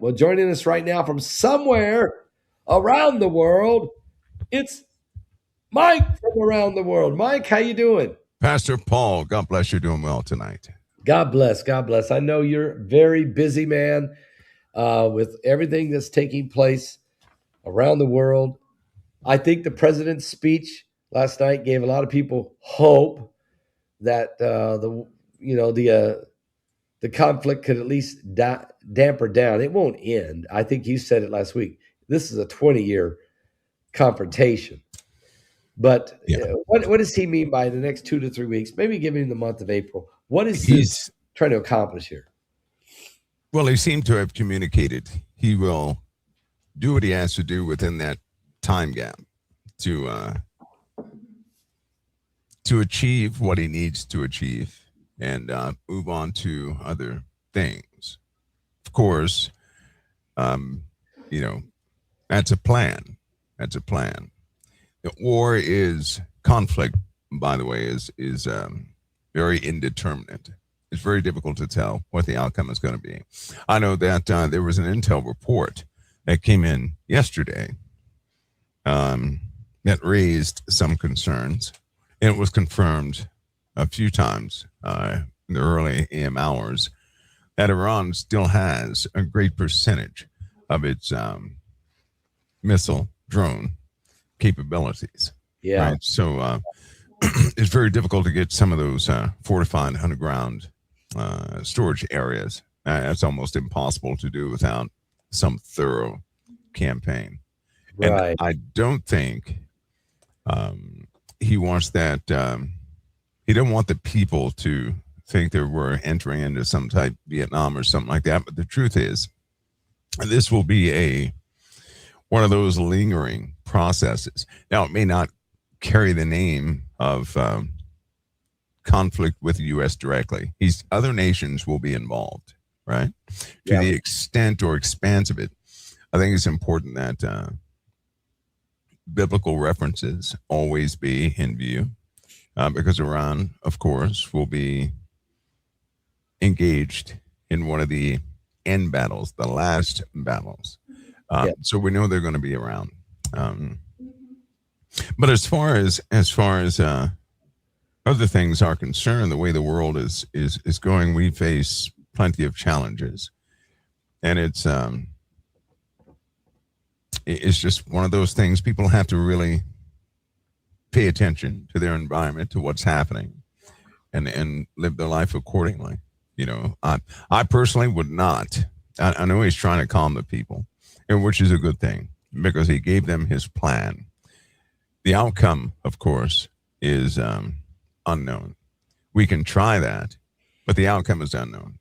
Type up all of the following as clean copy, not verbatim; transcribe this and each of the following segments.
Well, joining us right now from somewhere around the world, it's Mike from around the world. Mike, how you doing? Pastor Paul, God bless you, doing well tonight. God bless. God bless. I know you're a very busy man with everything that's taking place around the world. I think the president's speech last night gave a lot of people hope that the conflict could at least damper down. It won't end. I think you said it last week. This is a 20-year confrontation. But what does he mean by the next 2 to 3 weeks? Maybe give him the month of April. What is he trying to accomplish here? Well, he seemed to have communicated he will do what he has to do within that time gap to achieve what he needs to achieve and move on to other things. Of course, that's a plan. That's a plan. The war is conflict, by the way, is very indeterminate. It's very difficult to tell what the outcome is going to be. I know that there was an intel report that came in yesterday that raised some concerns, and it was confirmed a few times in the early AM hours that Iran still has a great percentage of its missile drone capabilities. Yeah. Right? So it's very difficult to get some of those fortified underground storage areas. That's almost impossible to do without some thorough campaign. Right. And I don't think he wants that. He didn't want the people to think that we're entering into some type of Vietnam or something like that. But the truth is, this will be one of those lingering processes. Now, it may not carry the name of conflict with the U.S. directly. Other nations will be involved, right? To the extent or expanse of it, I think it's important that biblical references always be in view, because Iran, of course, will be engaged in one of the end battles, the last battles. So we know they're going to be around. But as far as other things are concerned, the way the world is going, we face plenty of challenges, and it's just one of those things. People have to really pay attention to their environment, to what's happening, and live their life accordingly. I personally would not. I know he's trying to calm the people, and which is a good thing because he gave them his plan. The outcome, of course, is unknown. We can try that, but the outcome is unknown.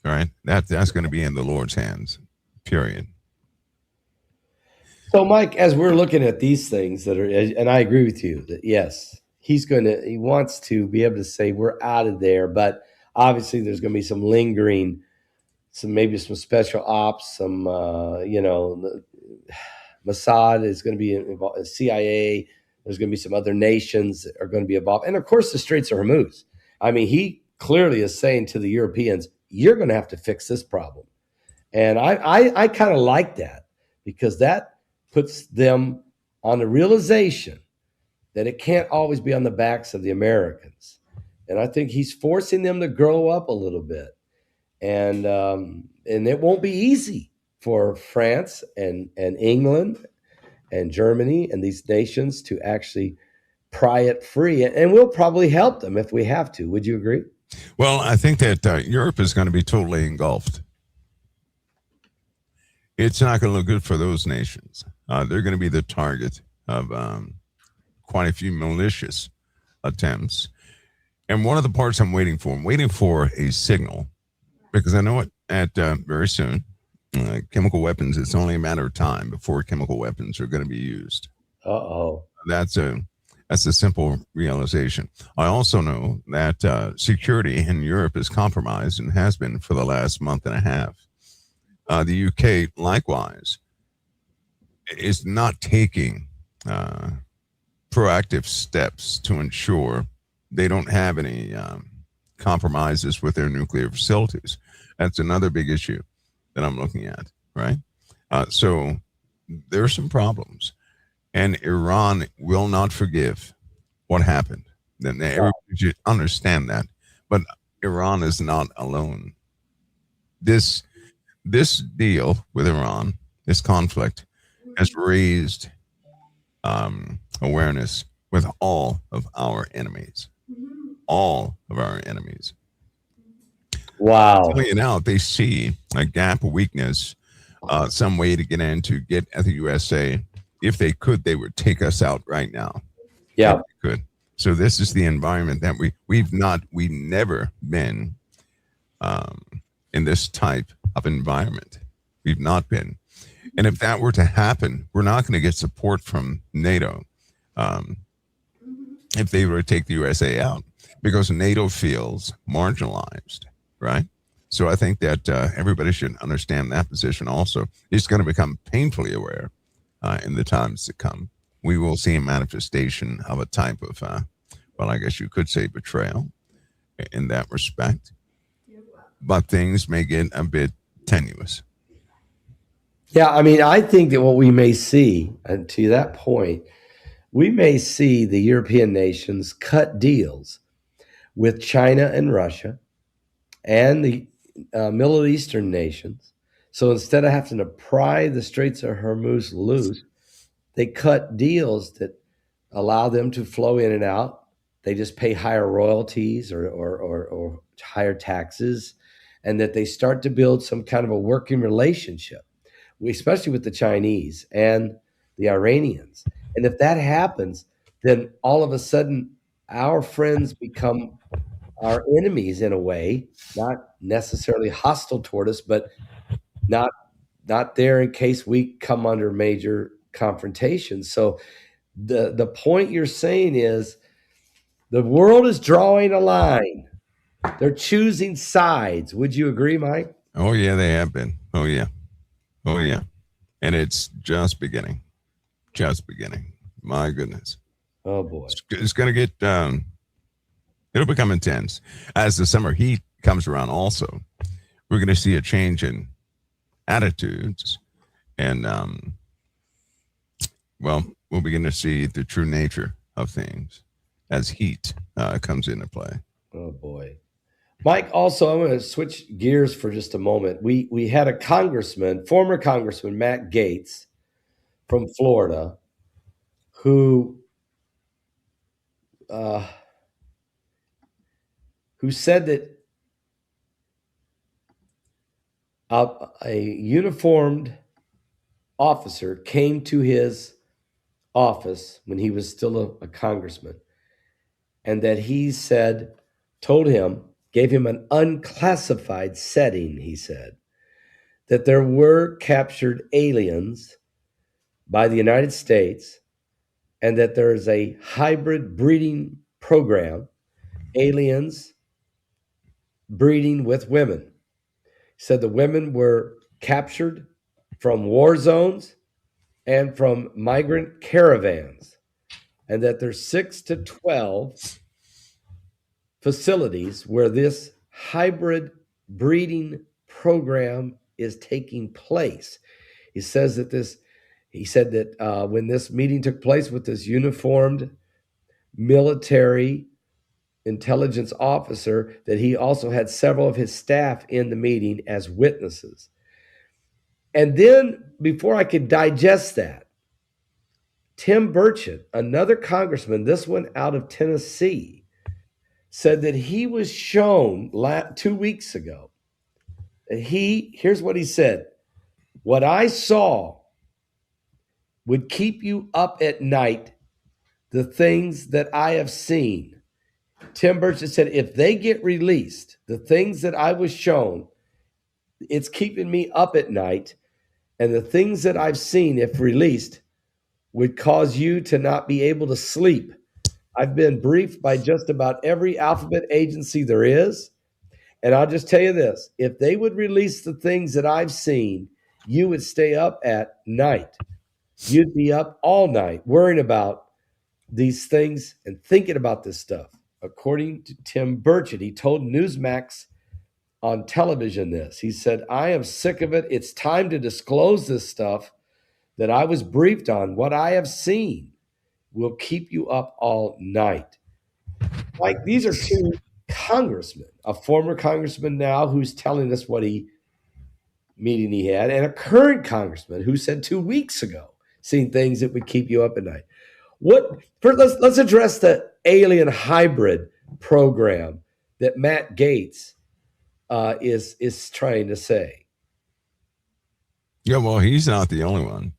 All right, that's going to be in the Lord's hands. Period. So, Mike, as we're looking at these things that are, and I agree with you that yes, he wants to be able to say we're out of there, but obviously there's going to be some lingering, maybe some special ops, some Mossad is going to be involved, CIA. There's going to be some other nations that are going to be involved, and of course the Straits of Hormuz. I mean, he clearly is saying to the Europeans, "You're going to have to fix this problem," and I kind of like that because that puts them on the realization that it can't always be on the backs of the Americans. And I think he's forcing them to grow up a little bit. And it won't be easy for France and England and Germany and these nations to actually pry it free. And we'll probably help them if we have to. Would you agree? Well, I think that Europe is going to be totally engulfed. It's not going to look good for those nations. They're going to be the target of quite a few malicious attempts. And one of the parts I'm waiting for a signal, because I know it at very soon, chemical weapons, it's only a matter of time before chemical weapons are going to be used. Uh-oh. That's a simple realization. I also know that security in Europe is compromised and has been for the last month and a half. The UK, likewise, is not taking proactive steps to ensure they don't have any compromises with their nuclear facilities. That's another big issue that I'm looking at. right? So there are some problems, and Iran will not forgive what happened. Then everybody should understand that. But Iran is not alone. This this deal with Iran, this conflict, has raised awareness with all of our enemies. All of our enemies. Wow. Telling you now, they see a gap, a weakness, some way to get in to get at the USA. If they could, they would take us out right now. If Yeah. they could. So this is the environment that we've never been in this type of environment. We've not been. And if that were to happen, we're not going to get support from NATO if they were to take the USA out because NATO feels marginalized, right? So I think that everybody should understand that position also. It's going to become painfully aware in the times to come. We will see a manifestation of a type of, well, I guess you could say betrayal in that respect. But things may get a bit tenuous. Yeah, I mean, I think that what we may see, and to that point, we may see the European nations cut deals with China and Russia and the Middle Eastern nations. So instead of having to pry the Straits of Hormuz loose, they cut deals that allow them to flow in and out. They just pay higher royalties or higher taxes, and that they start to build some kind of a working relationship, especially with the Chinese and the Iranians. And if that happens, then all of a sudden our friends become our enemies in a way, not necessarily hostile toward us, but not not there in case we come under major confrontation. So the point you're saying is the world is drawing a line. They're choosing sides. Would you agree, Mike? Oh, yeah, they have been. Oh, yeah. Oh, yeah. And it's just beginning. Just beginning. My goodness. Oh boy. It's going to get, it'll become intense. As the summer heat comes around, also, we're going to see a change in attitudes. And, well, we'll begin to see the true nature of things as heat comes into play. Oh boy. Mike, also, I'm going to switch gears for just a moment. We had a congressman, former Congressman Matt Gaetz from Florida, who uh, who said that a uniformed officer came to his office when he was still a congressman, and that he said, told him, gave him an unclassified setting. He said that there were captured aliens by the United States and that there is a hybrid breeding program, aliens breeding with women. He said the women were captured from war zones and from migrant caravans, and that there's 6 to 12 facilities where this hybrid breeding program is taking place. He says that he said that when this meeting took place with this uniformed military intelligence officer, that he also had several of his staff in the meeting as witnesses. And then, before I could digest that, Tim Burchett, another congressman, this one out of Tennessee, said that he was shown 2 weeks ago. And here's what he said: "What I saw would keep you up at night, the things that I have seen." Tim Burchett said, if they get released, the things that I was shown, it's keeping me up at night. And the things that I've seen, if released, would cause you to not be able to sleep. I've been briefed by just about every alphabet agency there is. And I'll just tell you this: if they would release the things that I've seen, you would stay up at night. You'd be up all night worrying about these things and thinking about this stuff. According to Tim Burchett, he told Newsmax on television this. He said, I am sick of it. It's time to disclose this stuff that I was briefed on. What I have seen will keep you up all night. Like, these are two congressmen, a former congressman now who's telling us what meeting he had, and a current congressman who said 2 weeks ago, seeing things that would keep you up at night. Let's address the alien hybrid program that Matt Gaetz is trying to say. Yeah, well, he's not the only one.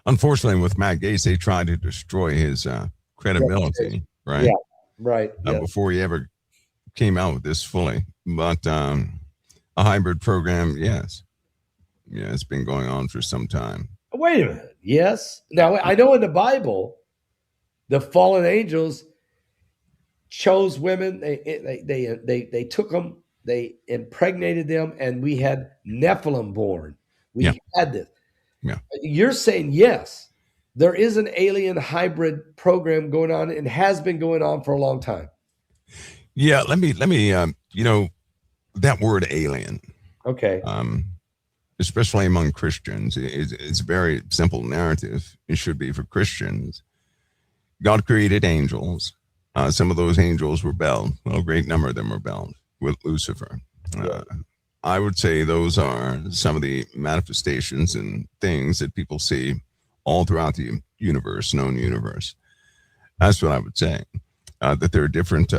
Unfortunately, with Matt Gaetz, they tried to destroy his credibility, right? Yeah, right. Yeah. Before he ever came out with this fully. But a hybrid program, yes. Yeah, it's been going on for some time. Wait a minute. Yes. Now, I know in the Bible, the fallen angels chose women. They took them, they impregnated them, and we had Nephilim born. We had this. Yeah. You're saying, yes, there is an alien hybrid program going on and has been going on for a long time. Yeah, let me that word alien. Okay. Especially among Christians, it's a very simple narrative. It should be for Christians. God created angels. Some of those angels rebelled. Well, a great number of them rebelled with Lucifer. I would say those are some of the manifestations and things that people see all throughout the universe, known universe. That's what I would say. That there are different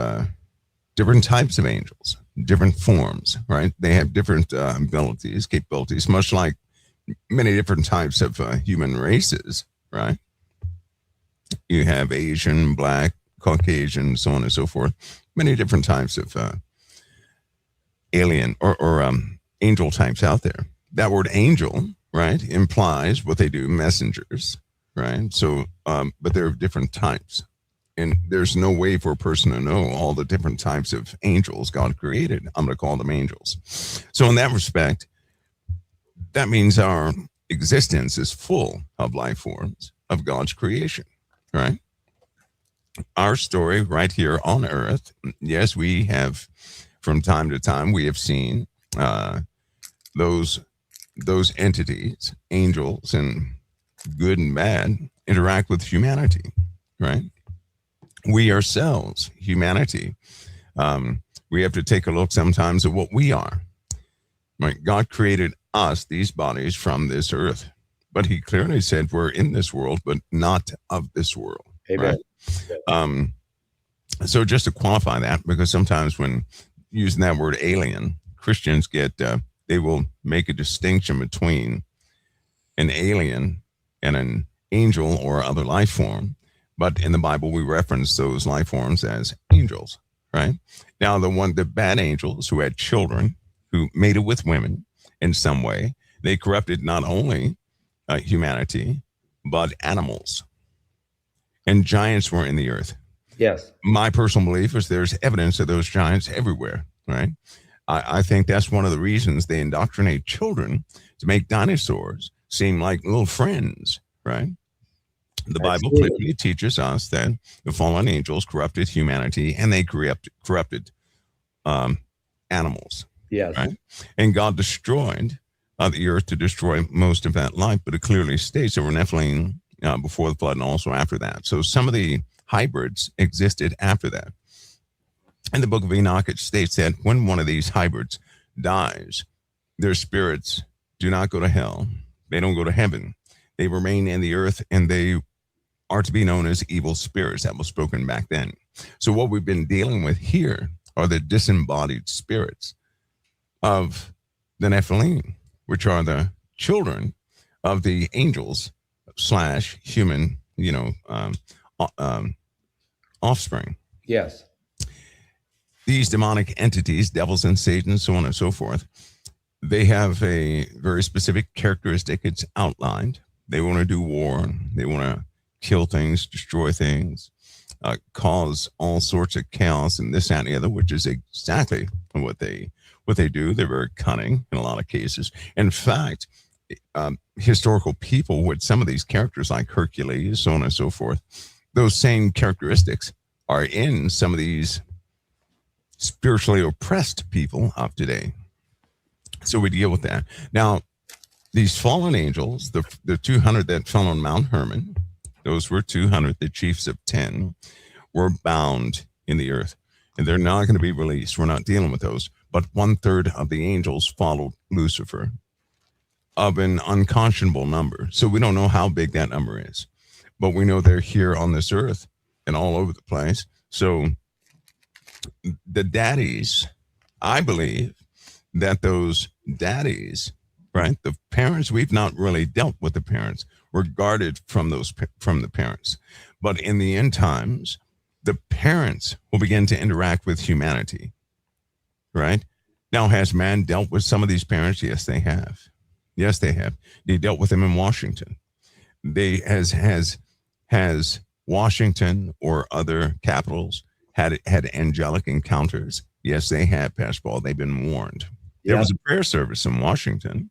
types of angels, different forms, right? They have different abilities, capabilities, much like many different types of human races, right? You have Asian, Black, Caucasian, so on and so forth. Many different types of alien or angel types out there. That word angel, right, implies what they do, messengers, right? So, but there are different types. And there's no way for a person to know all the different types of angels God created. I'm going to call them angels. So in that respect, that means our existence is full of life forms of God's creation, right? Our story right here on earth, yes, we have, from time to time, we have seen those entities, angels and good and bad, interact with humanity, right? We ourselves, humanity, we have to take a look sometimes at what we are. Right? God created us, these bodies, from this earth, but he clearly said we're in this world, but not of this world. Amen. Right? So just to qualify that, because sometimes when using that word alien, Christians they will make a distinction between an alien and an angel or other life form. But in the Bible, we reference those life forms as angels, right? Now, the bad angels who had children, who mated with women in some way, they corrupted not only humanity, but animals. And giants were in the earth. Yes. My personal belief is there's evidence of those giants everywhere, right? I think that's one of the reasons they indoctrinate children to make dinosaurs seem like little friends, right? The Bible clearly teaches us that the fallen angels corrupted humanity and they corrupted animals. Yes. Right? And God destroyed the earth to destroy most of that life, but it clearly states there were Nephilim before the flood and also after that. So some of the hybrids existed after that. In the book of Enoch, it states that when one of these hybrids dies, their spirits do not go to hell. They don't go to heaven. They remain in the earth and they are to be known as evil spirits. That was spoken back then. So what we've been dealing with here are the disembodied spirits of the Nephilim, which are the children of the angels / human, offspring. Yes. These demonic entities, devils and Satan, so on and so forth, they have a very specific characteristic. It's outlined. They want to do war. They want to kill things, destroy things, cause all sorts of chaos and this, that, and the other, which is exactly what they do. They're very cunning in a lot of cases. In fact, historical people with some of these characters like Hercules, so on and so forth, those same characteristics are in some of these spiritually oppressed people of today. So we deal with that. Now, these fallen angels, the 200 that fell on Mount Hermon, those were 200, the chiefs of 10, were bound in the earth. And they're not going to be released. We're not dealing with those. But 1/3 of the angels followed Lucifer, of an unconscionable number. So we don't know how big that number is. But we know they're here on this earth and all over the place. So the daddies, I believe that those daddies, right, the parents, we've not really dealt with the parents. We're guarded from the parents. But in the end times, the parents will begin to interact with humanity, right? Now, has man dealt with some of these parents? Yes, they have. Yes, they have. They dealt with them in Washington. They has Washington or other capitals had angelic encounters? Yes, they have, Pastor Paul. They've been warned. There was a prayer service in Washington.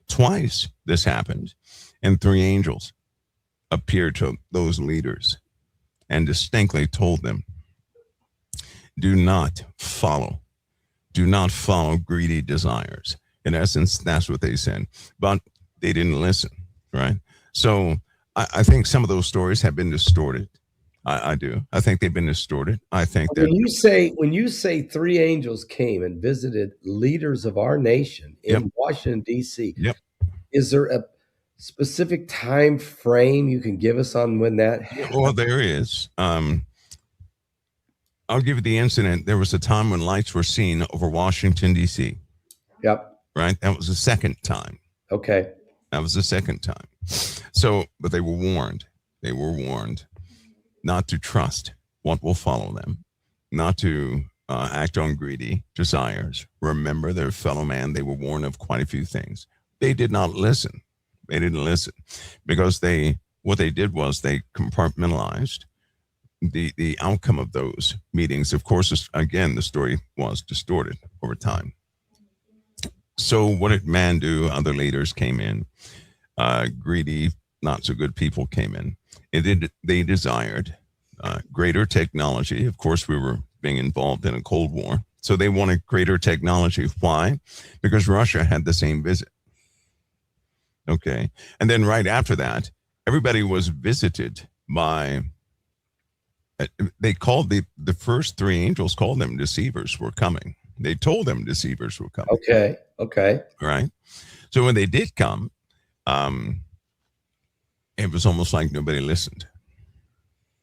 Twice this happened, and 3 angels appeared to those leaders and distinctly told them, do not follow greedy desires. In essence, that's what they said, but they didn't listen, right? So I think some of those stories have been distorted. I do. I think they've been distorted. I think that when you say 3 angels came and visited leaders of our nation in Washington, D.C., is there a specific time frame you can give us on when that happened? Well, there is. I'll give you the incident. There was a time when lights were seen over Washington, D.C. Yep. Right? That was the second time. Okay. That was the second time. So, but they were warned. They were warned not to trust what will follow them, not to act on greedy desires. Remember their fellow man. They were warned of quite a few things. They did not listen. They didn't listen because what they did was they compartmentalized the outcome of those meetings. Of course, again, the story was distorted over time. So what did man do? Other leaders came in. Greedy, not so good people came in. They desired greater technology. Of course, we were being involved in a Cold War. So they wanted greater technology. Why? Because Russia had the same visit. Okay. And then right after that, everybody was visited by, they called the first 3 angels called them deceivers were coming. They told them deceivers were coming. Okay. Okay. Right. So when they did come, it was almost like nobody listened.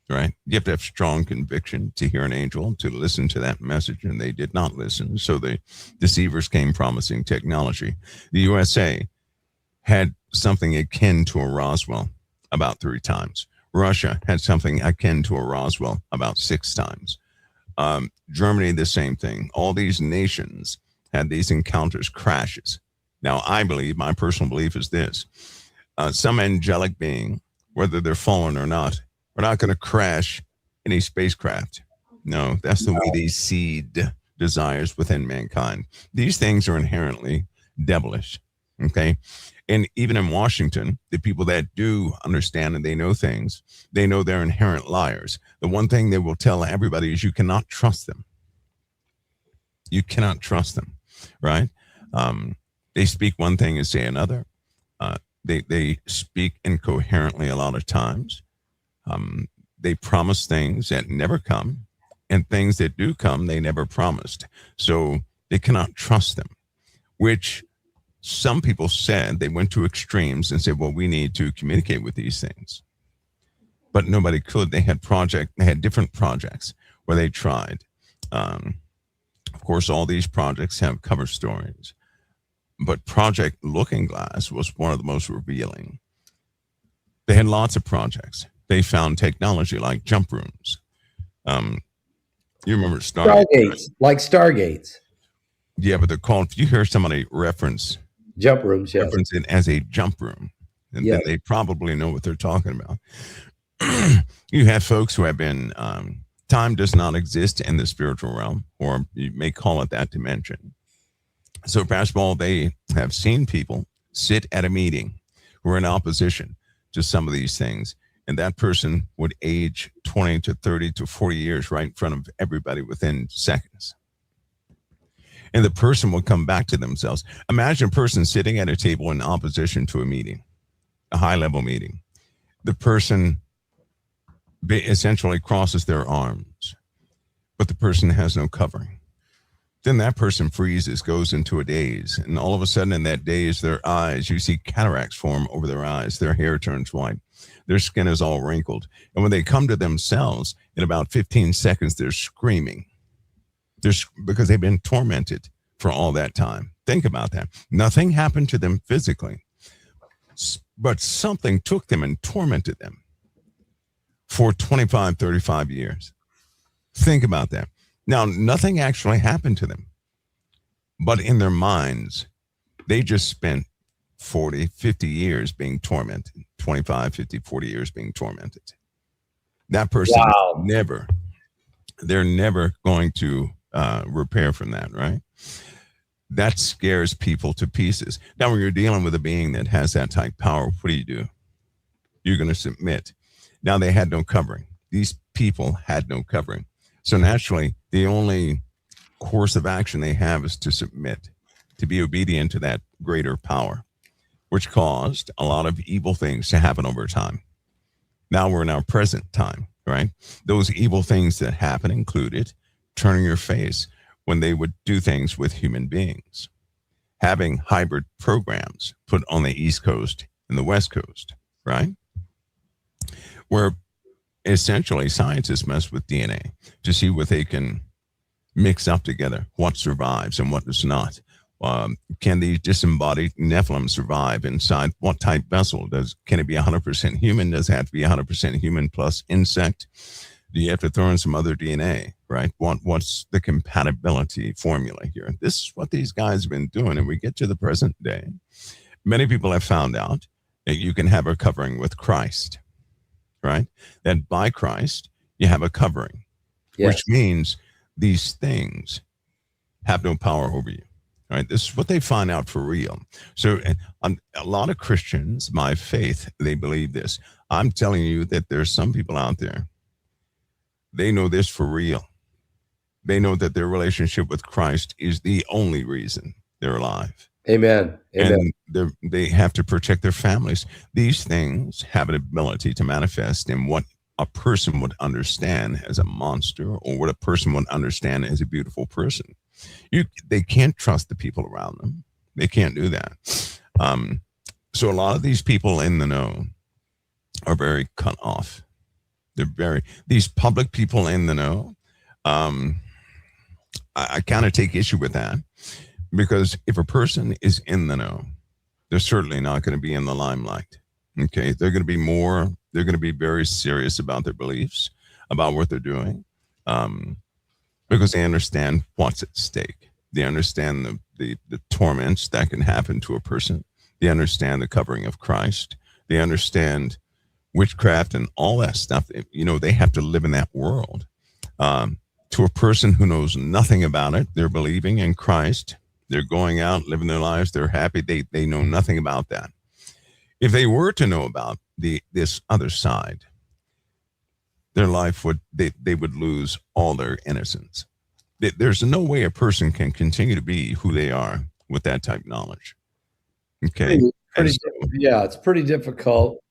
Right. You have to have strong conviction to hear an angel, to listen to that message, and they did not listen. So the deceivers came promising technology. The USA had something akin to a Roswell about 3 times. Russia had something akin to a Roswell about 6 times. Germany, the same thing. All these nations had these encounters, crashes. Now, I believe, my personal belief is this. Some angelic being, whether they're fallen or not, we're not going to crash any spacecraft. No, that's the way they seed desires within mankind. These things are inherently devilish. Okay. And even in Washington, the people that do understand and they know things, they know they're inherent liars. The one thing they will tell everybody is you cannot trust them. You cannot trust them, right? They speak one thing and say another. They speak incoherently a lot of times. They promise things that never come, and things that do come, they never promised. So they cannot trust them, which some people said they went to extremes and said, well, we need to communicate with these things. But nobody could. They had different projects where they tried. Of course, all these projects have cover stories. But Project Looking Glass was one of the most revealing. They had lots of projects. They found technology like jump rooms. You remember Stargates, like Stargates. Yeah, but they're called, if you hear somebody reference jump rooms, yes. Reference it as a jump room, and then they probably know what they're talking about. You have folks who have been, time does not exist in the spiritual realm, or you may call it that dimension. So, Pastor Paul, they have seen people sit at a meeting who are in opposition to some of these things, and that person would age 20 to 30 to 40 years right in front of everybody within seconds. and the person will come back to themselves. Imagine a person sitting at a table in opposition to a meeting, a high level meeting. The person essentially crosses their arms, but the person has no covering. Then that person freezes, goes into a daze, and all of a sudden in that daze, their eyes, you see cataracts form over their eyes, their hair turns white, their skin is all wrinkled. And when they come to themselves, in about 15 seconds, they're screaming. Because they've been tormented for all that time. Think about that. Nothing happened to them physically, but something took them and tormented them for 25, 35 years. Think about that. Now, nothing actually happened to them, but in their minds, they just spent 40, 50 years being tormented, 25, 50, 40 years being tormented. That person they're never going to repair from that, right? That scares people to pieces. Now, when you're dealing with a being that has that type of power, what do? You're going to submit. Now, they had no covering. These people had no covering. So naturally, the only course of action they have is to submit, to be obedient to that greater power, which caused a lot of evil things to happen over time. Now we're in our present time, right? Those evil things that happen included turning your face when they would do things with human beings, having hybrid programs put on the East Coast and the West Coast, right? Where essentially scientists mess with DNA to see what they can mix up together, what survives and what does not. Can the disembodied Nephilim survive inside what type vessel? Can it be 100% human? Does it have to be 100% human plus insect? Do you have to throw in some other DNA, right? What's the compatibility formula here? This is what these guys have been doing, and we get to the present day. Many people have found out that you can have a covering with Christ, right? That by Christ, you have a covering, which means these things have no power over you. Right, this is what they find out for real. So a lot of Christians, my faith, they believe this. I'm telling you that there's some people out there, they know this for real. They know that their relationship with Christ is the only reason they're alive. Amen. And they have to protect their families. These things have an ability to manifest in what a person would understand as a monster or what a person would understand as a beautiful person. They can't trust the people around them. They can't do that. So a lot of these people in the know are very cut off. These public people in the know, I kind of take issue with that, because if a person is in the know, they're certainly not going to be in the limelight. Okay. They're going to be very serious about their beliefs, about what they're doing. Because they understand what's at stake. They understand the torments that can happen to a person. They understand the covering of Christ. They understand witchcraft and all that stuff. They have to live in that world. To a person who knows nothing about it, they're believing in Christ. They're going out, living their lives. They're happy. They know nothing about that. If they were to know about this other side, their life they would lose all their innocence. There's no way a person can continue to be who they are with that type of knowledge. Okay. It's pretty difficult.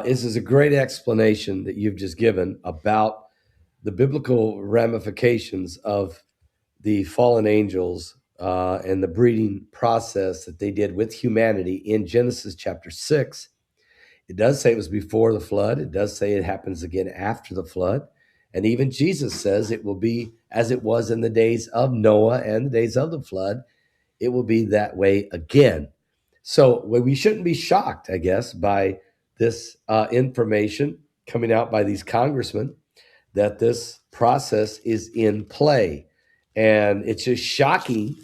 This is a great explanation that you've just given about the biblical ramifications of the fallen angels and the breeding process that they did with humanity in Genesis chapter 6. It does say it was before the flood. It does say it happens again after the flood. And even Jesus says it will be as it was in the days of Noah and the days of the flood. It will be that way again. So we shouldn't be shocked, I guess, by this information coming out by these congressmen that this process is in play. And it's just shocking,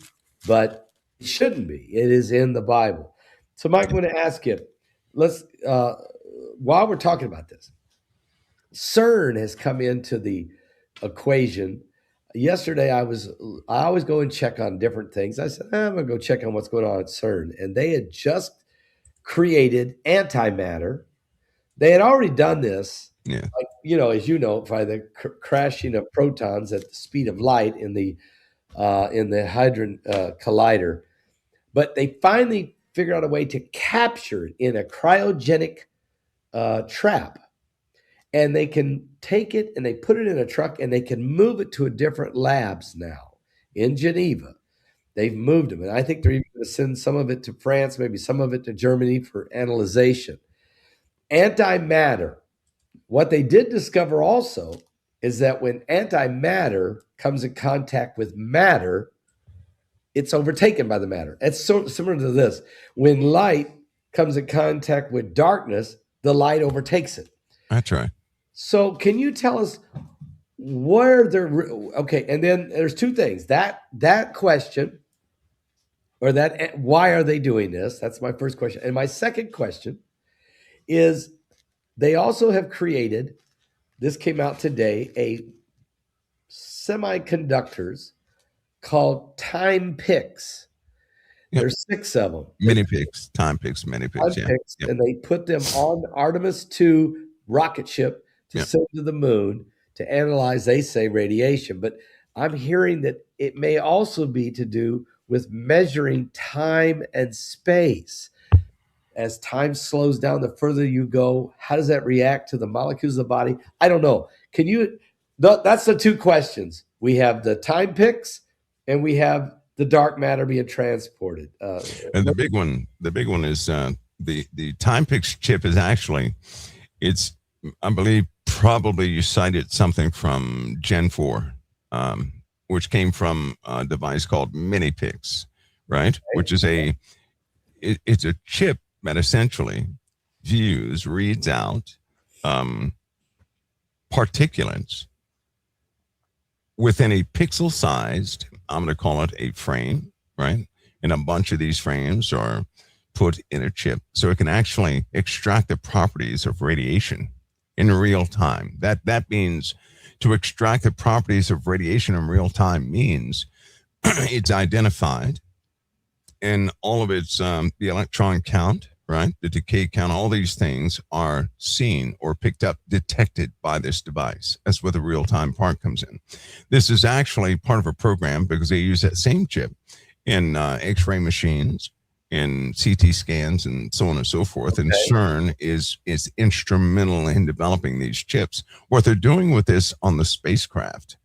but it shouldn't be. It is in the Bible. So, Mike, I'm going to ask you, while we're talking about this, CERN has come into the equation. Yesterday, I always go and check on different things. I said, I'm going to go check on what's going on at CERN. And they had just created antimatter. They had already done this, as you know, by the crashing of protons at the speed of light in the in the Hadron Collider. But they finally figured out a way to capture it in a cryogenic trap. And they can take it and they put it in a truck and they can move it to a different labs now in Geneva. They've moved them. And I think they're even going to send some of it to France, maybe some of it to Germany for analyzation. Antimatter. What they did discover also is that when antimatter comes in contact with matter, it's overtaken by the matter. It's so similar to this. When light comes in contact with darkness, the light overtakes it. That's right. So can you tell us where they're okay? And then there's two things. That question, or that why are they doing this? That's my first question. And my second question is they also have created, this came out today, a semiconductors called time picks. Yep. There's 6 of them. Mini picks, time picks, mini picks. Yeah. Picks, Yep. And they put them on the Artemis 2 rocket ship to Yep. send to the moon to analyze, they say, radiation. But I'm hearing that it may also be to do with measuring time and space. As time slows down, the further you go, how does that react to the molecules of the body? I don't know. Can you, that's the two questions. We have the time picks and we have the dark matter being transported. And the big one is the time picks chip is actually, it's, I believe probably you cited something from Gen 4, which came from a device called mini picks, right? Which is it's a chip that essentially reads out particulates within a pixel-sized, I'm going to call it a frame, right? And a bunch of these frames are put in a chip, so it can actually extract the properties of radiation in real time. That means to extract the properties of radiation in real time means it's identified, and all of its the electron count, right, the decay count, all these things are seen or picked up, detected by this device. That's where the real-time part comes in. This is actually part of a program because they use that same chip in X-ray machines, in CT scans, and so on and so forth. And CERN is instrumental in developing these chips. What they're doing with this on the spacecraft,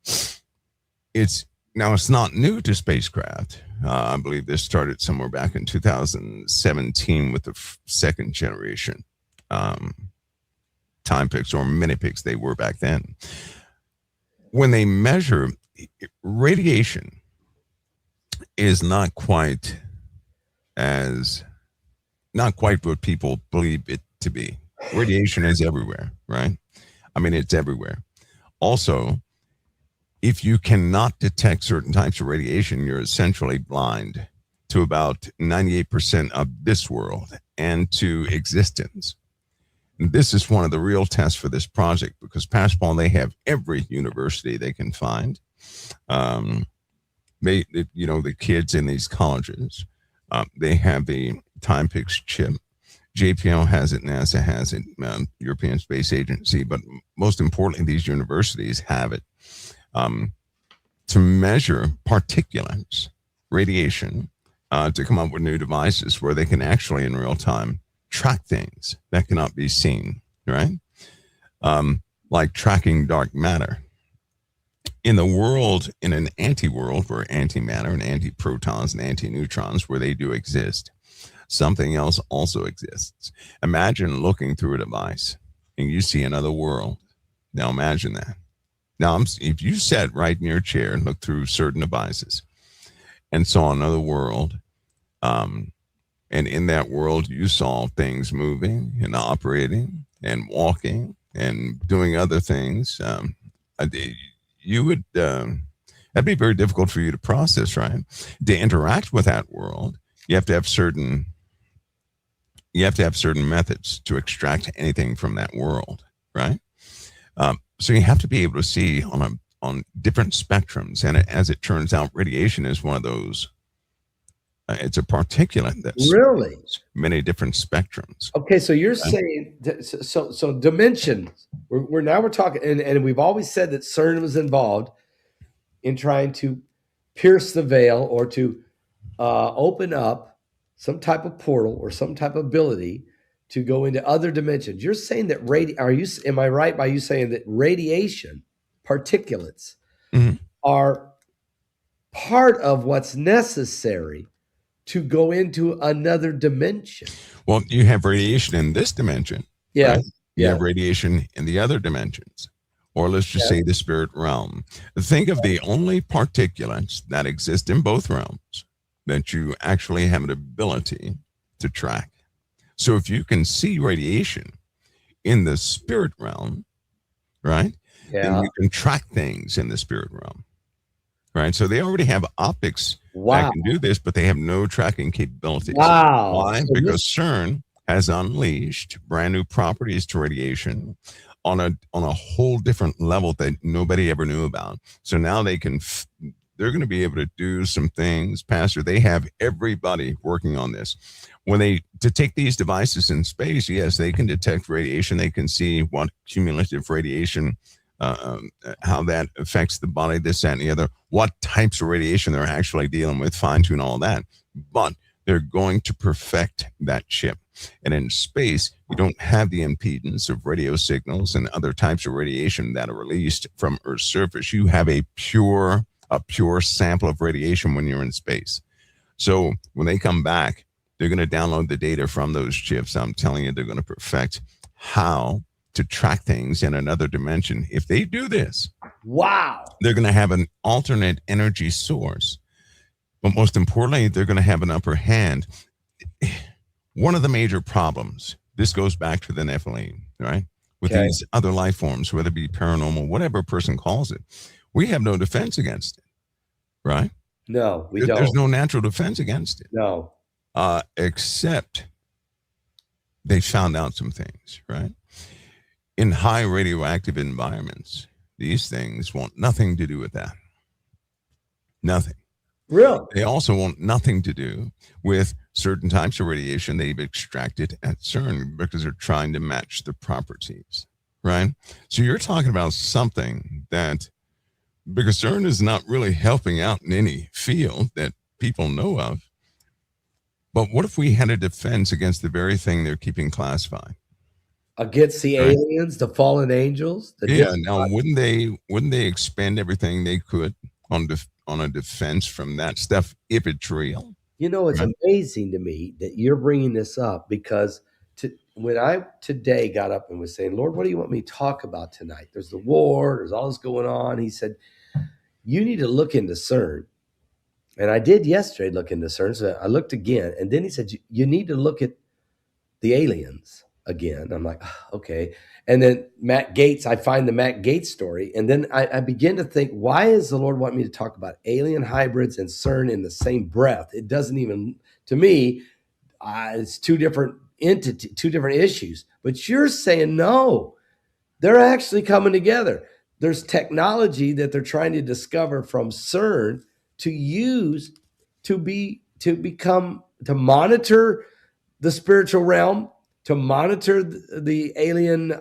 it's not new to spacecraft. I believe this started somewhere back in 2017 with the second generation time picks, or mini picks they were back then. When they measure radiation, is not quite what people believe it to be. Radiation is everywhere, right? I mean, it's everywhere. Also, if you cannot detect certain types of radiation, you're essentially blind to about 98% of this world and to existence. And this is one of the real tests for this project, because Paspal, they have every university they can find. The kids in these colleges, they have the time picks chip. JPL has it, NASA has it, European Space Agency, but most importantly, these universities have it. To measure particulates, radiation, to come up with new devices where they can actually in real time track things that cannot be seen, right? Like tracking dark matter. In the world, in an anti-world where antimatter and antiprotons and antineutrons, where they do exist, something else also exists. Imagine looking through a device and you see another world. Now imagine that. Now, if you sat right in your chair and looked through certain devices and saw another world, and in that world you saw things moving and operating and walking and doing other things, you would, that'd be very difficult for you to process, right? To interact with that world, you have to have certain methods to extract anything from that world, right? So you have to be able to see on different spectrums, and as it turns out, radiation is one of those. It's a particulate that's really many different spectrums. Okay, so you're saying so dimensions. We're talking, and we've always said that CERN was involved in trying to pierce the veil or to open up some type of portal or some type of ability to go into other dimensions. You're saying that am I right by you saying that radiation, particulates, are part of what's necessary to go into another dimension? Well, you have radiation in this dimension. Yeah. Right? You have radiation in the other dimensions, or let's just say the spirit realm. Think of the only particulates that exist in both realms that you actually have an ability to track. So if you can see radiation in the spirit realm, right, then you can track things in the spirit realm, right? So they already have optics that can do this, but they have no tracking capabilities. Wow. Why? Because CERN has unleashed brand new properties to radiation on a whole different level that nobody ever knew about. So now they're going to be able to do some things. Pastor, they have everybody working on this. To take these devices in space, yes, they can detect radiation. They can see what cumulative radiation, how that affects the body, this, that, and the other, what types of radiation they're actually dealing with, fine-tune all that. But they're going to perfect that chip. And in space, you don't have the impedance of radio signals and other types of radiation that are released from Earth's surface. You have a pure sample of radiation when you're in space. So when they come back, they're going to download the data from those chips. I'm telling you, they're going to perfect how to track things in another dimension. If they do this, wow, they're going to have an alternate energy source. But most importantly, they're going to have an upper hand. One of the major problems, this goes back to the Nephilim, right? With these other life forms, whether it be paranormal, whatever a person calls it, we have no defense against it, right? No, we don't. There's no natural defense against it. No. Except they found out some things, right? In high radioactive environments, these things want nothing to do with that. Nothing. Really? They also want nothing to do with certain types of radiation they've extracted at CERN because they're trying to match the properties, right? So you're talking about something that, because CERN is not really helping out in any field that people know of. But what if we had a defense against the very thing they're keeping classified? Against the aliens, the fallen angels? Now wouldn't they expend everything they could on a defense from that stuff if it's real? You know, it's amazing to me that you're bringing this up, because when I today got up and was saying, Lord, what do you want me to talk about tonight? There's the war, there's all this going on. He said, you need to look into CERN. And I did yesterday look into CERN. So I looked again. And then he said, you need to look at the aliens again. I'm like, okay. And then Matt Gaetz, I find the Matt Gaetz story. And then I begin to think, why does the Lord want me to talk about alien hybrids and CERN in the same breath? It doesn't even, to me, it's two different entities, two different issues. But you're saying, no, they're actually coming together. There's technology that they're trying to discover from CERN to use to monitor the spiritual realm, to monitor the alien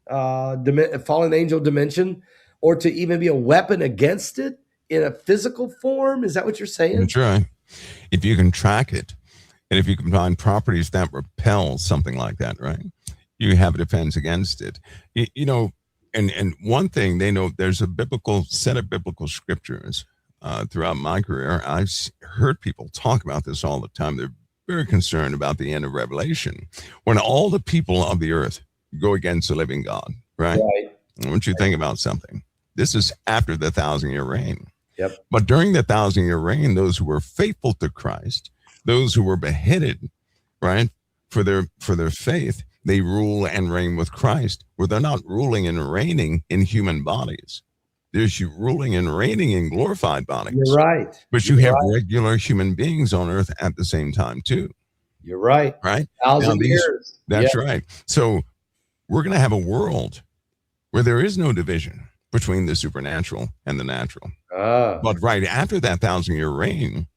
fallen angel dimension, or to even be a weapon against it in a physical form. Is that what you're saying? That's right. If you can track it, and if you can find properties that repel something like that, right, you have a defense against it. You know, and one thing they know, there's a set of biblical scriptures. Throughout my career, I've heard people talk about this all the time. They're very concerned about the end of Revelation, when all the people of the earth go against the living God, right? I want you to think about something. This is after the 1,000-year reign. Yep. But during the 1,000-year reign, those who were faithful to Christ, those who were beheaded, right, for their faith, they rule and reign with Christ, where they're not ruling and reigning in human bodies. There's you ruling and reigning in glorified bodies. You're right. But you have regular human beings on earth at the same time, too. You're right. Right? 1,000 years. That's right. So we're going to have a world where there is no division between the supernatural and the natural. But right after that 1,000-year reign,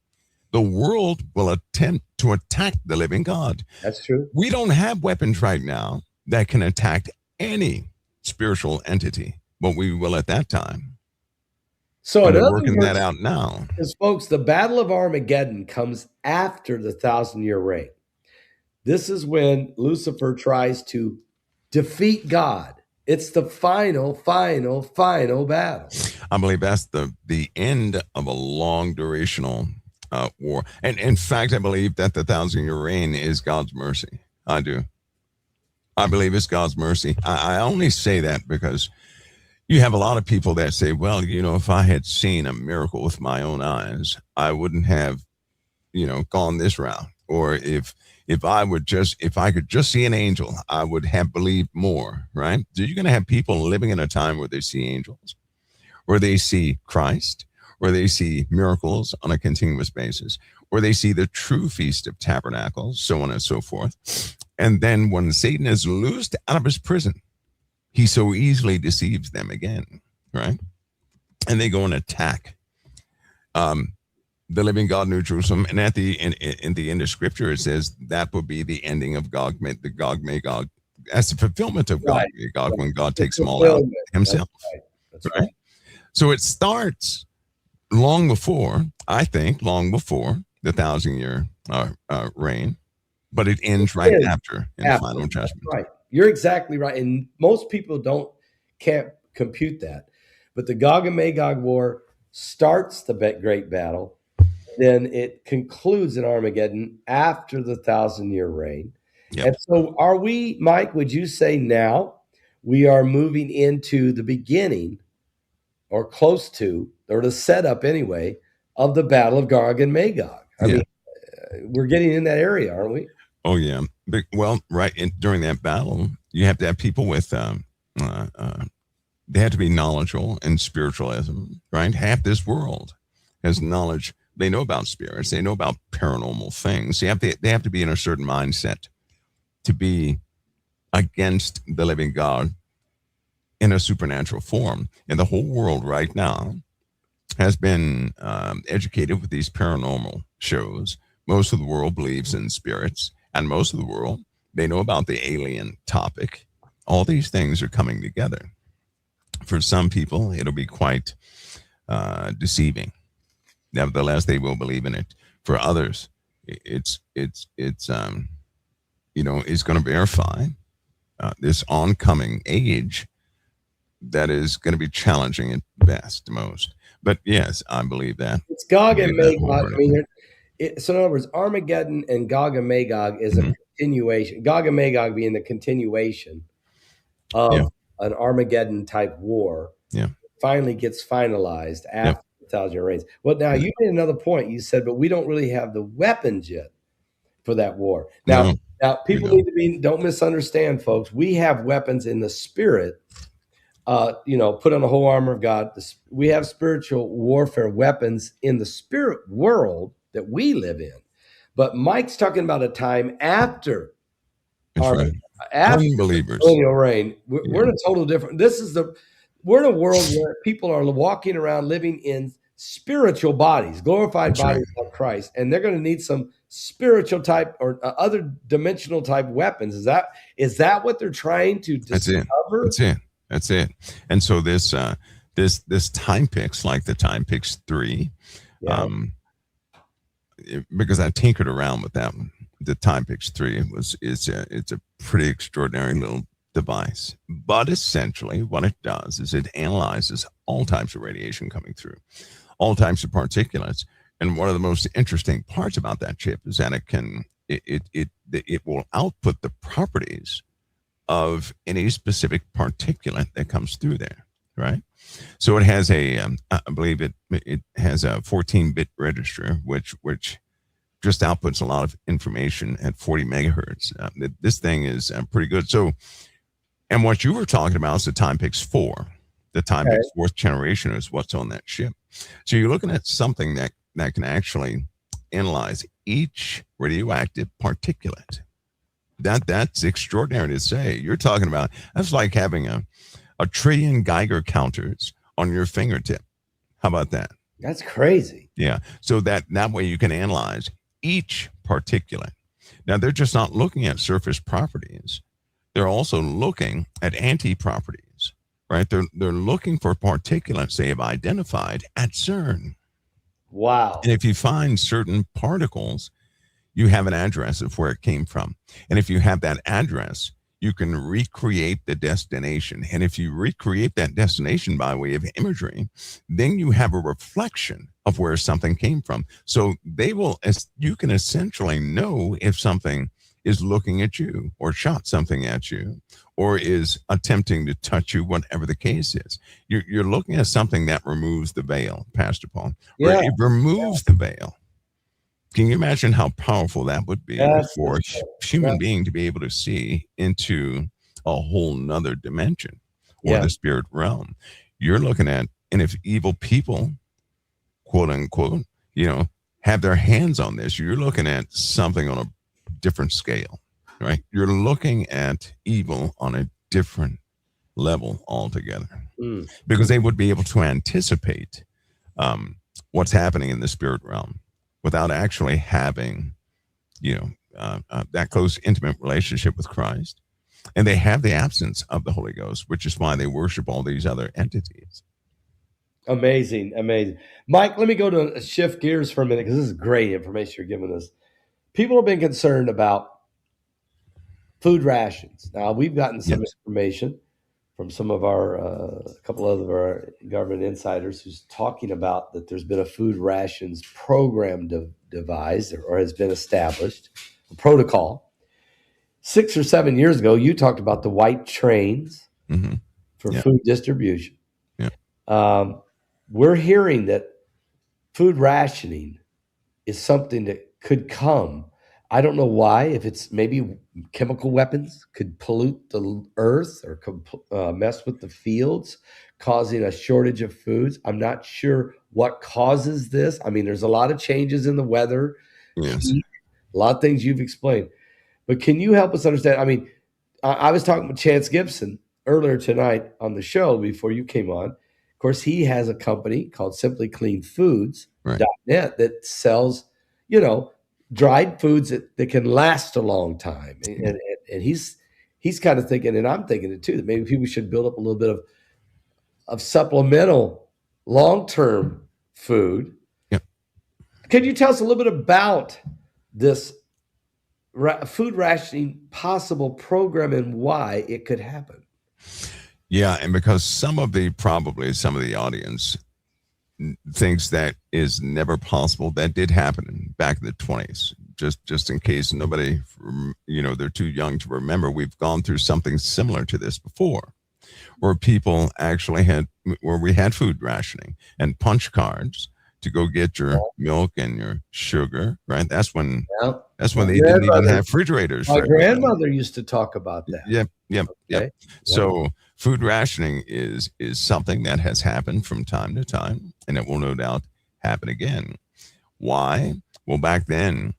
the world will attempt to attack the living God. That's true. We don't have weapons right now that can attack any spiritual entity, but we will at that time. So And in they're other working that words, out now. because folks, the Battle of Armageddon comes after the 1,000-year reign. This is when Lucifer tries to defeat God. It's the final battle. I believe that's the end of a long durational war. And in fact, I believe that the 1,000-year reign is God's mercy. I do. I believe it's God's mercy. I only say that because you have a lot of people that say, well, if I had seen a miracle with my own eyes, I wouldn't have, gone this route. Or if I could just see an angel, I would have believed more, right? So you're going to have people living in a time where they see angels, where they see Christ, where they see miracles on a continuous basis, where they see the true Feast of Tabernacles, so on and so forth. And then when Satan is loosed out of his prison, he so easily deceives them again, right? And they go and attack the living God, New Jerusalem. And at the in the end of Scripture, it says that will be the ending of the Gog Magog, as the fulfillment of Gog Magog, when God takes them all out himself. That's right. So it starts long before the 1,000-year reign, but it ends right after in final judgment. Right. You're exactly right. And most people can't compute that. But the Gog and Magog war starts the great battle. Then it concludes in Armageddon after the 1,000-year reign. Yep. And so are we, Mike, would you say now we are moving into the beginning or close to, or the setup anyway, of the Battle of Gog and Magog? I mean, we're getting in that area, aren't we? Oh, yeah. Well, right. During that battle, you have to have people with, they have to be knowledgeable in spiritualism, right? Half this world has knowledge. They know about spirits. They know about paranormal things. They have to be in a certain mindset to be against the living God in a supernatural form. And the whole world right now has been educated with these paranormal shows. Most of the world believes in spirits, and most of the world, they know about the alien topic. All these things are coming together. For some people, it'll be quite deceiving. Nevertheless, they will believe in it. For others, it's going to verify this oncoming age that is going to be challenging at best, most. But yes, I believe that. It's Gog and Magog. I mean, so in other words, Armageddon and Gog and Magog is a continuation. Gog and Magog being the continuation of an Armageddon type war. Yeah. Finally gets finalized after the 1,000-year reigns. Well, now you made another point. You said, but we don't really have the weapons yet for that war. Now people don't misunderstand, folks. We have weapons in the spirit. Put on the whole armor of God. We have spiritual warfare weapons in the spirit world that we live in. But Mike's talking about a time after after unbelievers. Millennial reign. We're in a total different. We're in a world where people are walking around living in spiritual bodies, glorified bodies of Christ, and they're going to need some spiritual type or other dimensional type weapons. Is that what they're trying to discover? That's it. And so this TimePix, like the TimePix 3, because I tinkered around with that one. The TimePix 3 it's a pretty extraordinary little device. But essentially what it does is it analyzes all types of radiation coming through, all types of particulates. And one of the most interesting parts about that chip is that it will output the properties of any specific particulate that comes through there, right? So it has I believe it has a 14-bit register, which just outputs a lot of information at 40 megahertz. This thing is pretty good. So, and what you were talking about is the TimePix 4. The TimePix 4th generation is what's on that ship. So you're looking at something that can actually analyze each radioactive particulate. That's extraordinary to say. You're talking about, that's like having a trillion Geiger counters on your fingertip. How about that? That's crazy. Yeah. So that way you can analyze each particulate. Now, they're just not looking at surface properties. They're also looking at anti-properties. right? They're looking for particulates they have identified at CERN. Wow. And if you find certain particles, you have an address of where it came from. And if you have that address, you can recreate the destination. And if you recreate that destination by way of imagery, then you have a reflection of where something came from. So you can essentially know if something is looking at you or shot something at you or is attempting to touch you, whatever the case is. You're looking at something that removes the veil, Pastor Paul, or Yeah. it removes the veil. Can you imagine how powerful that would be That's for a the human being to be able to see into a whole nother dimension or yeah. the spirit realm? You're looking at, and if evil people, quote unquote, have their hands on this, you're looking at something on a different scale, right? You're looking at evil on a different level altogether because they would be able to anticipate what's happening in the spirit realm without actually having, that close, intimate relationship with Christ. And they have the absence of the Holy Ghost, which is why they worship all these other entities. Amazing. Mike, let me go to shift gears for a minute because this is great information you're giving us. People have been concerned about food rations. Now, we've gotten some information from some of a couple of our government insiders who's talking about that there's been a food rations program devised or has been established, a protocol. 6 or 7 years ago, you talked about the white trains for food distribution. Yeah. We're hearing that food rationing is something that could come. I don't know why, if it's maybe chemical weapons could pollute the earth or could mess with the fields, causing a shortage of foods. I'm not sure what causes this. I mean, there's a lot of changes in the weather, heat, a lot of things you've explained. But can you help us understand? I mean, I was talking with Chance Gibson earlier tonight on the show before you came on. Of course, he has a company called Simply Clean Foods.net that sells, dried foods that can last a long time. And he's kind of thinking, and I'm thinking it too, that maybe people should build up a little bit of supplemental long-term food. Yep. Could you tell us a little bit about this food rationing possible program and why it could happen? Yeah, and because some of the audience thinks that is never possible. That did happen back in the 20s. Just in case nobody, they're too young to remember, we've gone through something similar to this before, where people actually we had food rationing and punch cards to go get your milk and your sugar, right? That's when they didn't even have refrigerators. My grandmother used to talk about that. Yep. So food rationing is something that has happened from time to time, and it will no doubt happen again. Why? Well, back then,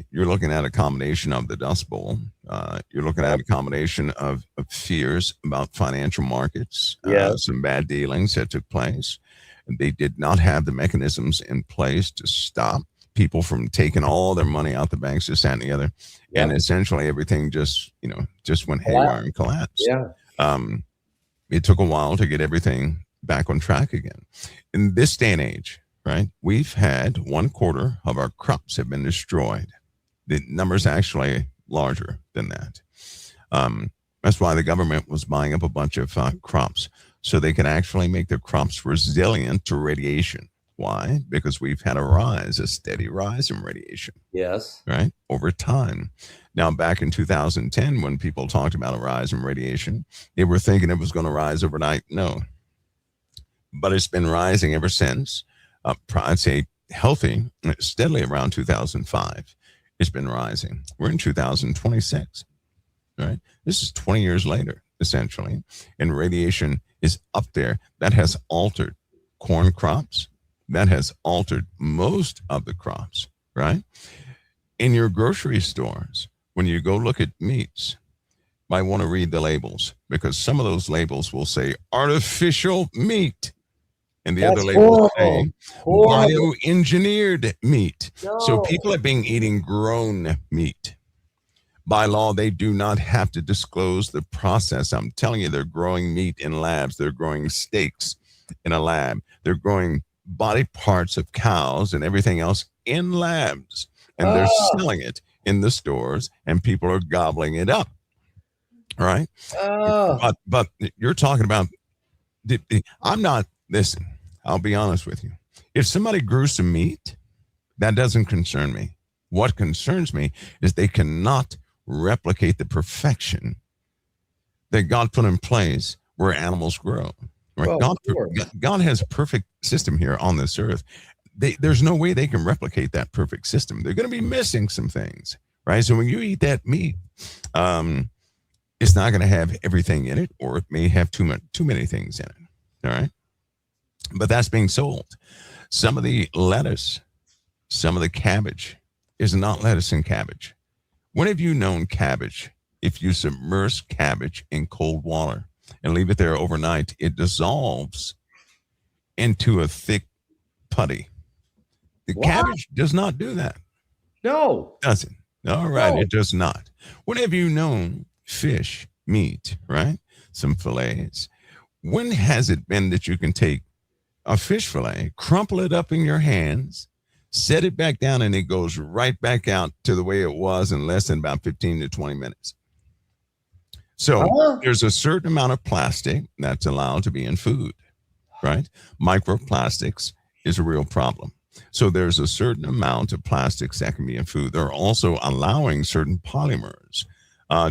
you're looking at a combination of the Dust Bowl. You're looking at a combination of fears about financial markets, some bad dealings that took place. They did not have the mechanisms in place to stop people from taking all their money out the banks, this, that, and the other. And essentially everything just went haywire and collapsed. It took a while to get everything back on track again. In this day and age, right, we've had 1/4 of our crops have been destroyed. The number's actually larger than that. That's why the government was buying up a bunch of crops so they could actually make their crops resilient to radiation. Why? Because we've had a steady rise in radiation. Yes. Right? Over time. Now, back in 2010, when people talked about a rise in radiation, they were thinking it was going to rise overnight. No. But it's been rising ever since. I'd say healthy, steadily around 2005. It's been rising. We're in 2026. Right? This is 20 years later, essentially. And radiation is up there. That has altered corn crops. That has altered most of the crops, right? In your grocery stores, when you go look at meats, you might want to read the labels because some of those labels will say artificial meat. And the other labels say bioengineered meat. No. So people have been eating grown meat. By law, they do not have to disclose the process. I'm telling you, they're growing meat in labs. They're growing steaks in a lab. They're growing body parts of cows and everything else in labs. And they're Oh, selling it in the stores, and people are gobbling it up. Right? oh, But you're talking about, I'm not, listen, I'll be honest with you. If somebody grew some meat, that doesn't concern me. What concerns me is they cannot replicate the perfection that God put in place where animals grow. Right? well, God, of course. God has a perfect system here on this earth. There's no way they can replicate that perfect system. They're going to be missing some things, right? So when you eat that meat, it's not going to have everything in it, or it may have too many things in it. All right, but that's being sold. Some of the lettuce, some of the cabbage is not lettuce and cabbage. When have you known cabbage? If you submerge cabbage in cold water and leave it there overnight, it dissolves into a thick putty. The What? cabbage does not do that. No. Does it? All right, No. it does not. When have you known fish, meat, right? Some fillets. When has it been that you can take a fish fillet, crumple it up in your hands, set it back down, and it goes right back out to the way it was in less than about 15 to 20 minutes? So Huh? there's a certain amount of plastic that's allowed to be in food, right? Microplastics is a real problem. So there's a certain amount of plastics that can be in food. They're also allowing certain polymers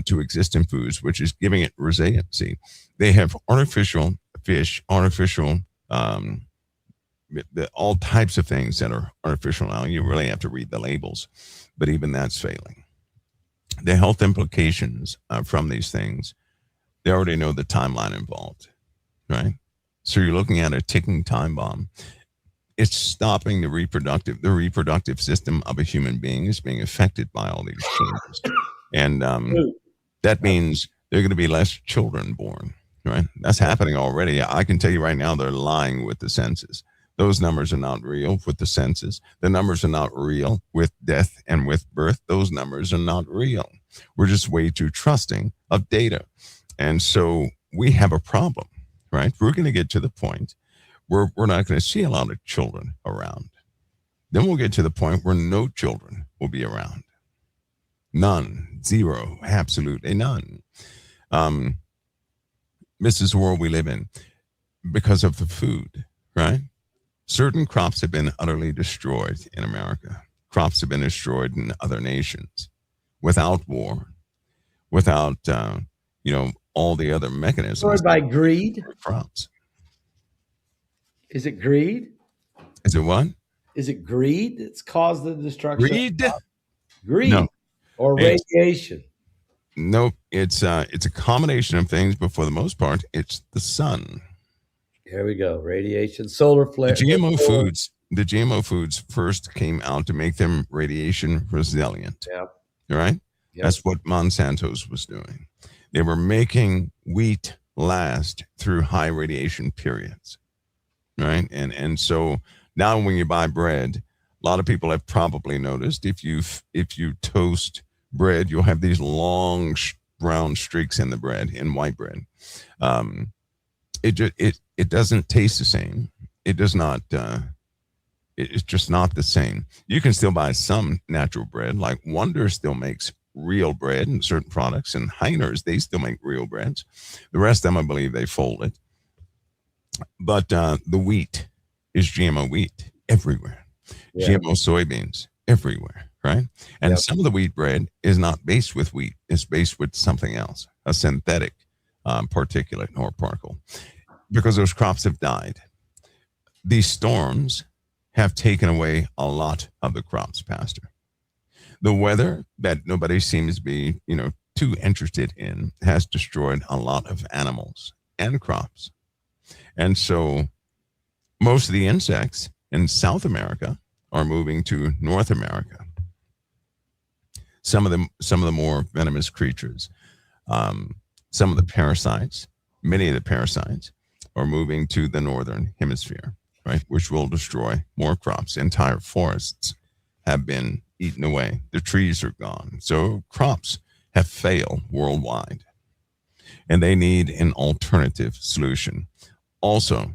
to exist in foods, which is giving it resiliency. They have artificial fish, artificial, all types of things that are artificial now. You really have to read the labels, but even that's failing. The health implications from these things, they already know the timeline involved, right? So you're looking at a ticking time bomb. It's stopping the reproductive system of a human being is being affected by all these changes. And that means there are going to be less children born, right? That's happening already. I can tell you right now, they're lying with the census. Those numbers are not real with the census. The numbers are not real with death and with birth. Those numbers are not real. We're just way too trusting of data. And so we have a problem, right? We're going to get to the point where we're not going to see a lot of children around. Then we'll get to the point where no children will be around. None, zero, absolutely none. This is the world we live in because of the food, right? Certain crops have been utterly destroyed in America. Crops have been destroyed in other nations without war, without, all the other mechanisms. Destroyed by greed? Crops. Is it greed? Is it what? Is it greed that's caused the destruction? Greed? Greed No. or It's- radiation? Nope. It's a combination of things, but for the most part, it's the sun. Here we go. Radiation, solar flare. The GMO foods first came out to make them radiation resilient. Yep. Right? Yep. That's what Monsanto's was doing. They were making wheat last through high radiation periods. Right? And so now when you buy bread, a lot of people have probably noticed if you toast bread, you'll have these long brown streaks in the bread, in white bread. It doesn't taste the same. It does not. It's just not the same. You can still buy some natural bread, like Wonder still makes real bread in certain products, and Heiner's, they still make real breads. The rest of them, I believe, they fold it. But the wheat is GMO wheat everywhere. Yeah. GMO soybeans everywhere, right? And Yep. some of the wheat bread is not based with wheat. It's based with something else, a synthetic particulate or particle, because those crops have died. These storms have taken away a lot of the crops, Pastor. The weather that nobody seems to be, too interested in has destroyed a lot of animals and crops. And so most of the insects in South America are moving to North America. Some of the more venomous creatures, some of the parasites, many of the parasites are moving to the northern hemisphere, right, which will destroy more crops. Entire forests have been eaten away. The trees are gone. So crops have failed worldwide, and they need an alternative solution. Also,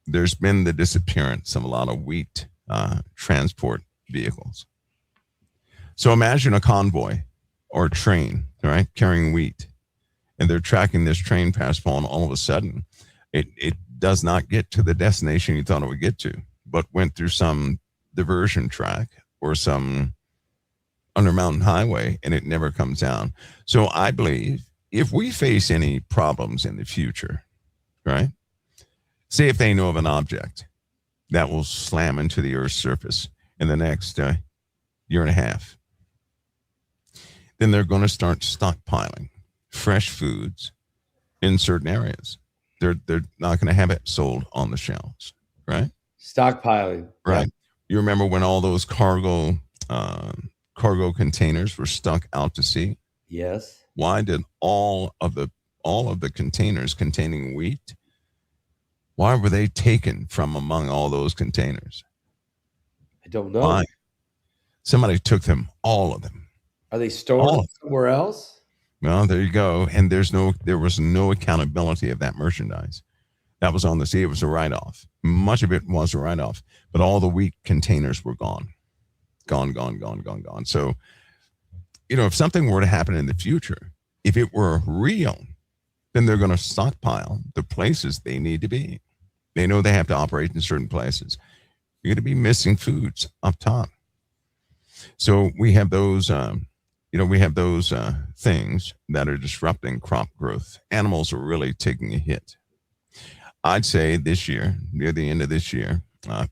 there's been the disappearance of a lot of wheat transport vehicles. So imagine a convoy or a train, right, carrying wheat, and they're tracking this train past Paul, and all of a sudden, it does not get to the destination you thought it would get to, but went through some diversion track or some under mountain highway, and it never comes down. So I believe if we face any problems in the future, right, say if they know of an object that will slam into the Earth's surface in the next year and a half, then they're going to start stockpiling fresh foods in certain areas. They're not going to have it sold on the shelves, right? Stockpiling. Right. You remember when all those cargo containers were stuck out to sea? Yes. Why did all of the containers containing wheat, why were they taken from among all those containers? I don't know. Why? Somebody took them, all of them. Are they stored somewhere else? Well, there you go. And there was no accountability of that merchandise. That was on the sea. It was a write-off. Much of it was a write-off, but all the wheat containers were gone. Gone. So, if something were to happen in the future, if it were real, then they're going to stockpile the places they need to be. They know they have to operate in certain places. You're going to be missing foods up top. So we have those, things that are disrupting crop growth. Animals are really taking a hit. I'd say this year, near the end of this year,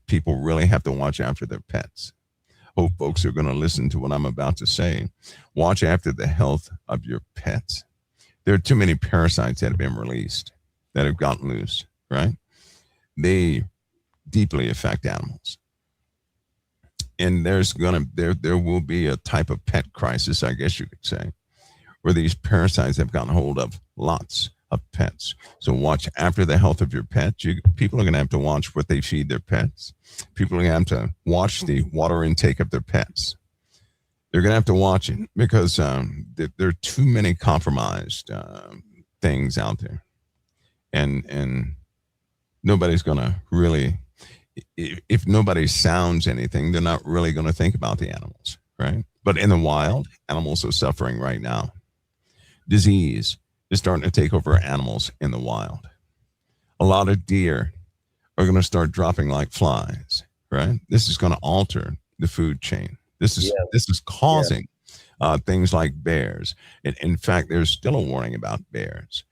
people really have to watch after their pets. Hope folks are going to listen to what I'm about to say. Watch after the health of your pets. There are too many parasites that have been released, that have gotten loose, right? They deeply affect animals. And there will be a type of pet crisis, I guess you could say, where these parasites have gotten hold of lots of pets. So watch after the health of your pet. People are going to have to watch what they feed their pets. People are going to have to watch the water intake of their pets. They're going to have to watch it because there are too many compromised things out there. And nobody's going to really, if nobody sounds anything, they're not really going to think about the animals, right? But in the wild, animals are suffering right now. Disease is starting to take over animals in the wild. A lot of deer are going to start dropping like flies, right? This is going to alter the food chain. This is causing things like bears. In fact, there's still a warning about bears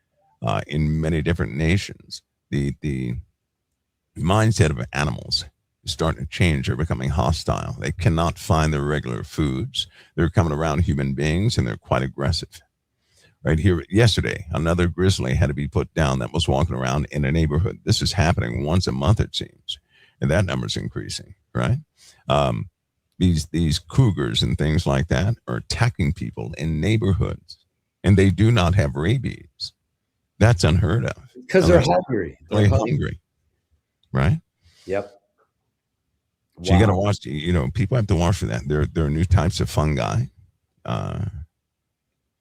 in many different nations. The mindset of animals is starting to change. They're becoming hostile. They cannot find their regular foods. They're coming around human beings, and they're quite aggressive. Right here, yesterday, another grizzly had to be put down that was walking around in a neighborhood. This is happening once a month, it seems, and that number's increasing, right? These cougars and things like that are attacking people in neighborhoods, and they do not have rabies. That's unheard of. Because they're hungry. They're hungry, right? Yep. So you got to watch. People have to watch for that. There are new types of fungi.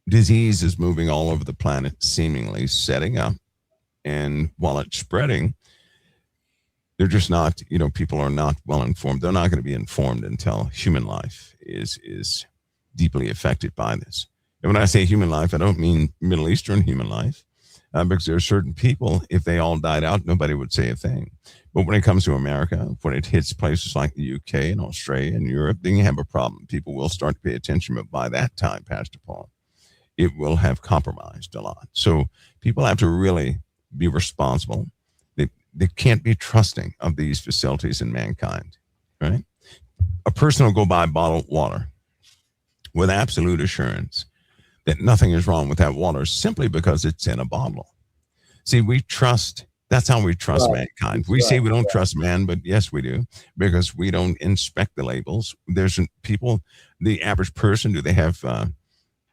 Disease is moving all over the planet, seemingly setting up, and while it's spreading, they're just not. People are not well informed. They're not going to be informed until human life is deeply affected by this. And when I say human life, I don't mean Middle Eastern human life, because there are certain people, if they all died out, nobody would say a thing. But when it comes to America, when it hits places like the UK and Australia and Europe, then you have a problem. People will start to pay attention, but by that time, Pastor Paul, it will have compromised a lot. So people have to really be responsible. They can't be trusting of these facilities and mankind, right? A person will go buy bottled water with absolute assurance that nothing is wrong with that water simply because it's in a bottle. See, that's how we trust mankind. We say we don't trust man, but yes, we do, because we don't inspect the labels. There's people, the average person, do they have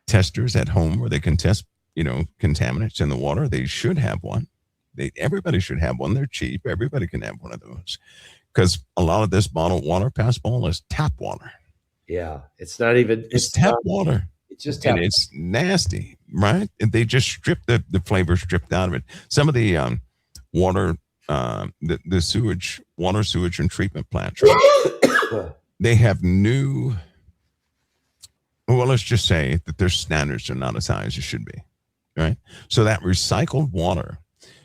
testers at home where they can test, contaminants in the water? They should have one. Everybody should have one. They're cheap. Everybody can have one of those. Because a lot of this bottled water, Pastor Paul, is tap water. Yeah, it's not even. It's tap water. just and it's nasty, right? And they just strip the flavor stripped out of it. Some of the water, the sewage, water, sewage, and treatment plants, right? They have new. Well, let's just say that their standards are not as high as it should be, right? So that recycled water,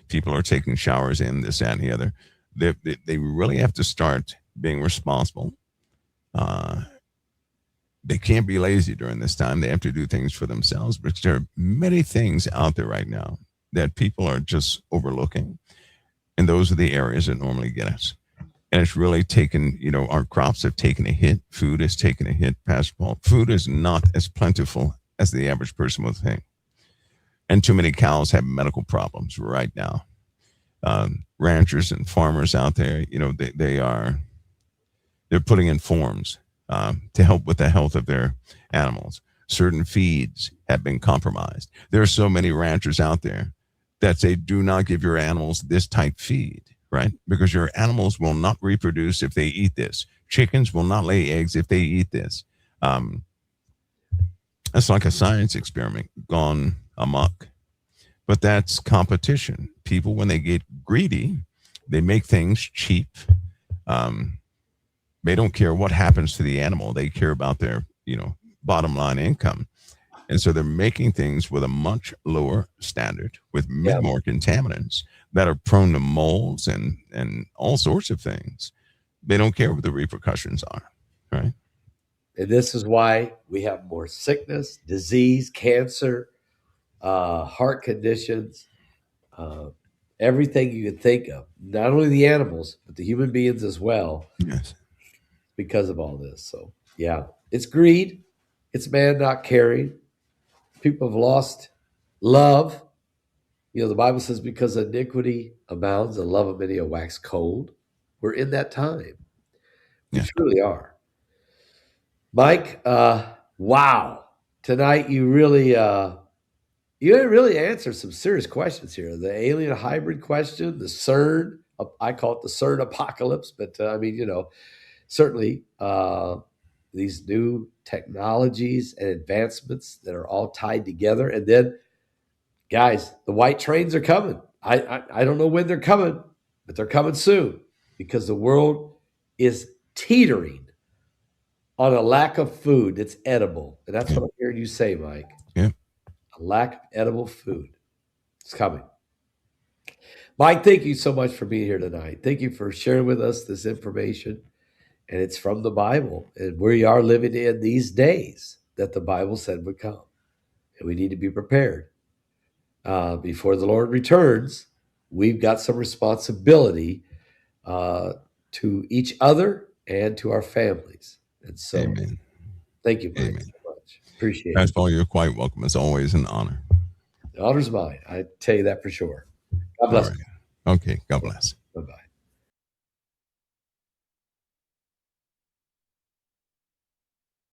people are taking showers in this, that, and the other. They really have to start being responsible. They can't be lazy during this time. They have to do things for themselves. But there are many things out there right now that people are just overlooking. And those are the areas that normally get us. And it's really taken, our crops have taken a hit. Food has taken a hit, Pastor Paul. Food is not as plentiful as the average person would think. And too many cows have medical problems right now. Ranchers and farmers out there, they're putting in forms to help with the health of their animals. Certain feeds have been compromised. There are so many ranchers out there that say, do not give your animals this type feed, right? Because your animals will not reproduce if they eat this. Chickens will not lay eggs if they eat this. That's like a science experiment gone amok. But that's competition. People, when they get greedy, they make things cheap. They don't care what happens to the animal. They care about their, bottom line income. And so they're making things with a much lower standard, with more contaminants that are prone to molds and all sorts of things. They don't care what the repercussions are, right? And this is why we have more sickness, disease, cancer, heart conditions, everything you can think of. Not only the animals, but the human beings as well. Yes. Because of all this. So, yeah, it's greed. It's man not caring. People have lost love. The Bible says, because iniquity abounds, the love of many will wax cold. We're in that time. We truly are. Mike, wow. Tonight you really answered some serious questions here. The alien hybrid question, the CERN, I call it the CERN apocalypse, but certainly these new technologies and advancements that are all tied together. And then, guys, the white trains are coming. I don't know when they're coming, but they're coming soon, because the world is teetering on a lack of food that's edible. And that's what I'm hearing you say, Mike. Yeah. A lack of edible food. It's coming. Mike, thank you so much for being here tonight. Thank you for sharing with us this information. And it's from the Bible. And we are living in these days that the Bible said would come. And we need to be prepared. Before the Lord returns, we've got some responsibility to each other and to our families. And so, Amen. Thank you, Mike, so much. Appreciate it. Pastor Paul, you're quite welcome. It's always an honor. The honor's mine. I tell you that for sure. God bless. All right. Okay. God bless.